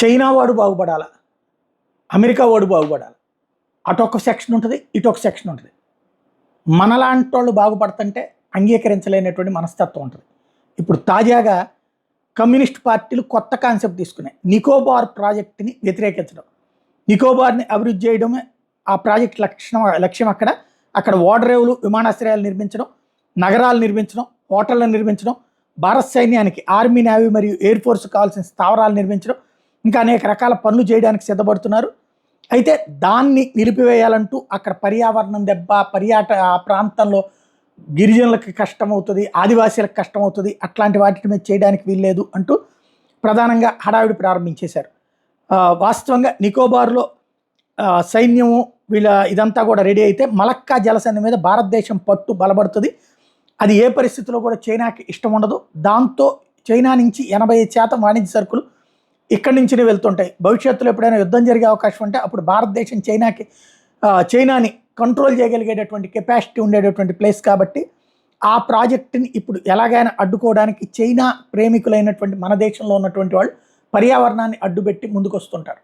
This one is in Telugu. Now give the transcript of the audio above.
చైనా వాడు బాగుపడాలా, అమెరికా వాడు బాగుపడాలి. అటొక సెక్షన్ ఉంటుంది, ఇటొక సెక్షన్ ఉంటుంది. మనలాంటి వాళ్ళు బాగుపడుతుంటే అంగీకరించలేనటువంటి మనస్తత్వం ఉంటుంది. ఇప్పుడు తాజాగా కమ్యూనిస్ట్ పార్టీలు కొత్త కాన్సెప్ట్ తీసుకున్నాయి. నికోబార్ ప్రాజెక్టుని వ్యతిరేకించడం, నికోబార్ని అభివృద్ధి చేయడమే ఆ ప్రాజెక్ట్ లక్ష్యం. అక్కడ ఓడరేవులు, విమానాశ్రయాలు నిర్మించడం, నగరాలు నిర్మించడం, హోటళ్లు నిర్మించడం, భారత సైన్యానికి ఆర్మీ, నేవీ మరియు ఎయిర్ ఫోర్స్ కావాల్సిన స్థావరాలు నిర్మించడం, ఇంకా అనేక రకాల పనులు చేయడానికి సిద్ధపడుతున్నారు. అయితే దాన్ని నిలిపివేయాలంటూ అక్కడ పర్యావరణం దెబ్బ, ఆ ప్రాంతంలో గిరిజనులకు కష్టం అవుతుంది, ఆదివాసీలకు కష్టం అవుతుంది, అట్లాంటి వాటి మీద చేయడానికి వీల్లేదు అంటూ ప్రధానంగా హడావిడి ప్రారంభించేశారు. వాస్తవంగా నికోబార్లో సైన్యము ఇదంతా కూడా రెడీ అయితే మలక్కా జలసంధి మీద భారతదేశం పట్టు బలపడుతుంది. అది ఏ పరిస్థితిలో కూడా చైనాకి ఇష్టం ఉండదు. దాంతో చైనా నుంచి 85% వాణిజ్య సరుకులు ఇక్కడి నుంచినే వెళ్తుంటాయి. భవిష్యత్తులో ఎప్పుడైనా యుద్ధం జరిగే అవకాశం ఉంటే అప్పుడు భారతదేశం చైనాని కంట్రోల్ చేయగలిగేటటువంటి కెపాసిటీ ఉండేటటువంటి ప్లేస్ కాబట్టి ఆ ప్రాజెక్టుని ఇప్పుడు ఎలాగైనా అడ్డుకోవడానికి చైనా ప్రేమికులైనటువంటి మన దేశంలో ఉన్నటువంటి వాళ్ళు పర్యావరణాన్ని అడ్డుపెట్టి ముందుకు వస్తుంటారు.